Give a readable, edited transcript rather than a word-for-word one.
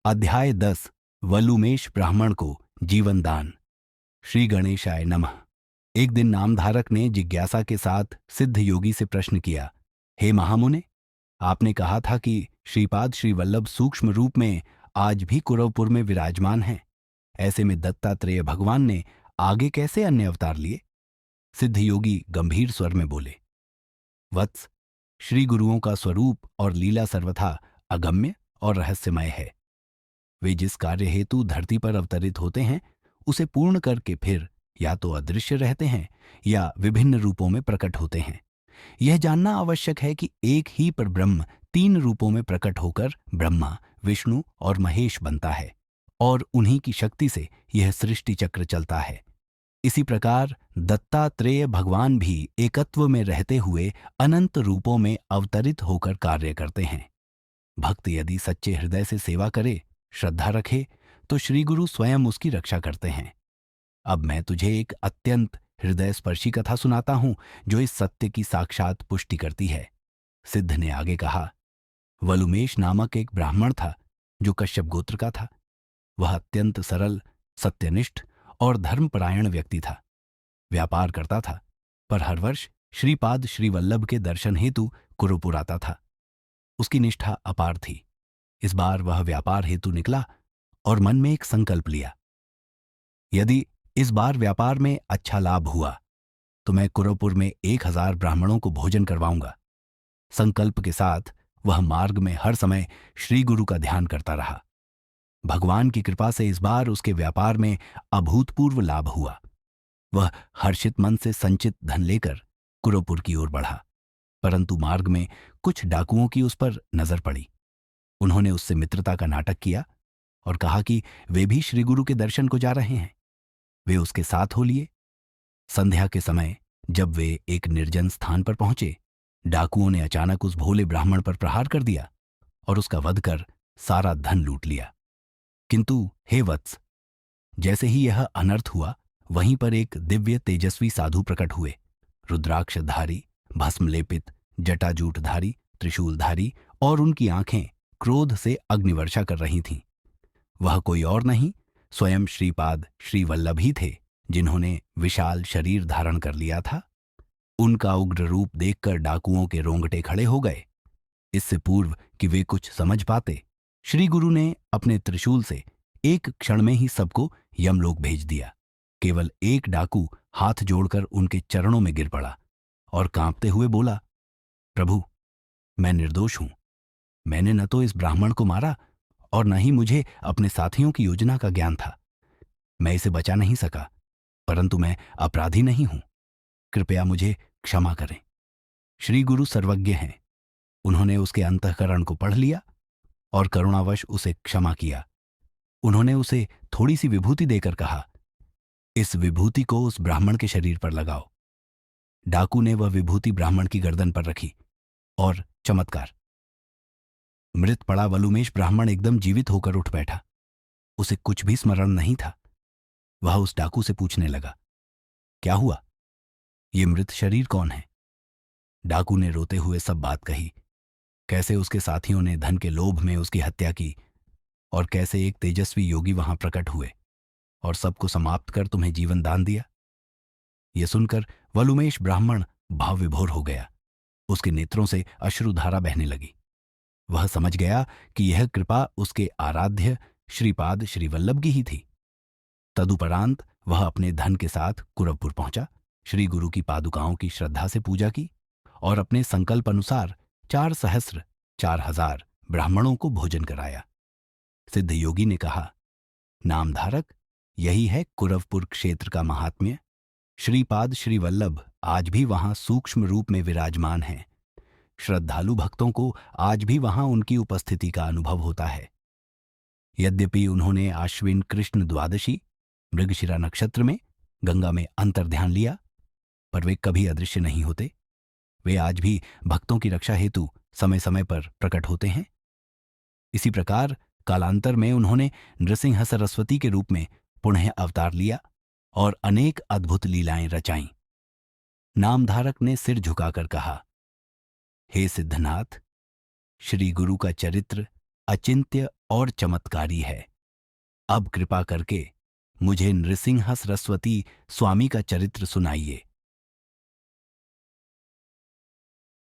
अध्याय 10। वलुमेष ब्राह्मण को जीवन दान। श्री गणेशाय नमः। एक दिन नामधारक ने जिज्ञासा के साथ सिद्ध योगी से प्रश्न किया, हे महामुने, आपने कहा था कि श्रीपाद श्री वल्लभ सूक्ष्म रूप में आज भी कुरवपुर में विराजमान हैं। ऐसे में दत्तात्रेय भगवान ने आगे कैसे अन्य अवतार लिए? सिद्ध योगी गंभीर स्वर में बोले, वत्स, श्री गुरुओं का स्वरूप और लीला सर्वथा अगम्य और रहस्यमय है। वे जिस कार्य हेतु धरती पर अवतरित होते हैं उसे पूर्ण करके फिर या तो अदृश्य रहते हैं या विभिन्न रूपों में प्रकट होते हैं। यह जानना आवश्यक है कि एक ही पर ब्रह्म तीन रूपों में प्रकट होकर ब्रह्मा, विष्णु और महेश बनता है और उन्हीं की शक्ति से यह सृष्टि चक्र चलता है। इसी प्रकार दत्तात्रेय भगवान भी एकत्व में रहते हुए अनंत रूपों में अवतरित होकर कार्य करते हैं। भक्त यदि सच्चे हृदय से सेवा करे, श्रद्धा रखे, तो श्री गुरु स्वयं उसकी रक्षा करते हैं। अब मैं तुझे एक अत्यंत हृदय स्पर्शी कथा सुनाता हूं जो इस सत्य की साक्षात पुष्टि करती है। सिद्ध ने आगे कहा, वलुमेष नामक एक ब्राह्मण था जो कश्यप गोत्र का था। वह अत्यंत सरल, सत्यनिष्ठ और धर्मपरायण व्यक्ति था। व्यापार करता था, पर हर वर्ष श्रीपाद श्री वल्लभ के दर्शन हेतु कुरुपुर आता था। उसकी निष्ठा अपार थी। इस बार वह व्यापार हेतु निकला और मन में एक संकल्प लिया, यदि इस बार व्यापार में अच्छा लाभ हुआ तो मैं कुरुपुर में 1000 ब्राह्मणों को भोजन करवाऊंगा। संकल्प के साथ वह मार्ग में हर समय श्री गुरु का ध्यान करता रहा। भगवान की कृपा से इस बार उसके व्यापार में अभूतपूर्व लाभ हुआ। वह हर्षित मन से संचित धन लेकर कुरुपुर की ओर बढ़ा, परंतु मार्ग में कुछ डाकुओं की उस पर नजर पड़ी। उन्होंने उससे मित्रता का नाटक किया और कहा कि वे भी श्री गुरु के दर्शन को जा रहे हैं। वे उसके साथ हो लिए। संध्या के समय जब वे एक निर्जन स्थान पर पहुंचे, डाकुओं ने अचानक उस भोले ब्राह्मण पर प्रहार कर दिया और उसका वध कर सारा धन लूट लिया। किंतु हे वत्स, जैसे ही यह अनर्थ हुआ, वहीं पर एक दिव्य तेजस्वी साधु प्रकट हुए। रुद्राक्षधारी, भस्म लेपित, जटाजूटधारी, त्रिशूलधारी, और उनकी आंखें क्रोध से अग्निवर्षा कर रही थीं। वह कोई और नहीं, स्वयं श्रीपाद श्री वल्लभ ही थे, जिन्होंने विशाल शरीर धारण कर लिया था। उनका उग्र रूप देखकर डाकुओं के रोंगटे खड़े हो गए। इससे पूर्व कि वे कुछ समझ पाते, श्री गुरु ने अपने त्रिशूल से एक क्षण में ही सबको यमलोक भेज दिया। केवल एक डाकू हाथ जोड़कर उनके चरणों में गिर पड़ा और कांपते हुए बोला, प्रभु, मैं निर्दोष हूं। मैंने न तो इस ब्राह्मण को मारा और न ही मुझे अपने साथियों की योजना का ज्ञान था। मैं इसे बचा नहीं सका, परंतु मैं अपराधी नहीं हूं। कृपया मुझे क्षमा करें। श्री गुरु सर्वज्ञ हैं। उन्होंने उसके अंतःकरण को पढ़ लिया और करुणावश उसे क्षमा किया। उन्होंने उसे थोड़ी सी विभूति देकर कहा, इस विभूति को उस ब्राह्मण के शरीर पर लगाओ। डाकू ने वह विभूति ब्राह्मण की गर्दन पर रखी और चमत्कार, मृत पड़ा वलुमेष ब्राह्मण एकदम जीवित होकर उठ बैठा। उसे कुछ भी स्मरण नहीं था। वह उस डाकू से पूछने लगा, क्या हुआ? ये मृत शरीर कौन है? डाकू ने रोते हुए सब बात कही, कैसे उसके साथियों ने धन के लोभ में उसकी हत्या की और कैसे एक तेजस्वी योगी वहां प्रकट हुए और सबको समाप्त कर तुम्हें जीवन दान दिया। यह सुनकर वलुमेष ब्राह्मण भाव विभोर हो गया। उसके नेत्रों से अश्रुधारा बहने लगी। वह समझ गया कि यह कृपा उसके आराध्य श्रीपाद श्री वल्लभ की ही थी। तदुपरांत वह अपने धन के साथ कुरवपुर पहुंचा, श्री गुरु की पादुकाओं की श्रद्धा से पूजा की और अपने संकल्प अनुसार 4 सहस्र 4000 ब्राह्मणों को भोजन कराया। सिद्ध योगी ने कहा, नामधारक, यही है कुरवपुर क्षेत्र का महात्म्य। श्रीपाद श्री वल्लभ आज भी वहां सूक्ष्म रूप में विराजमान हैं। श्रद्धालु भक्तों को आज भी वहां उनकी उपस्थिति का अनुभव होता है। यद्यपि उन्होंने आश्विन कृष्ण द्वादशी मृगशिरा नक्षत्र में गंगा में अंतर्ध्यान लिया, पर वे कभी अदृश्य नहीं होते। वे आज भी भक्तों की रक्षा हेतु समय समय पर प्रकट होते हैं। इसी प्रकार कालांतर में उन्होंने नृसिंह सरस्वती के रूप में पुनः अवतार लिया और अनेक अद्भुत लीलाएं रचाईं। नामधारक ने सिर झुकाकर कहा, हे सिद्धनाथ, श्री गुरु का चरित्र अचिंत्य और चमत्कारी है। अब कृपा करके मुझे नृसिंह सरस्वती स्वामी का चरित्र सुनाइए।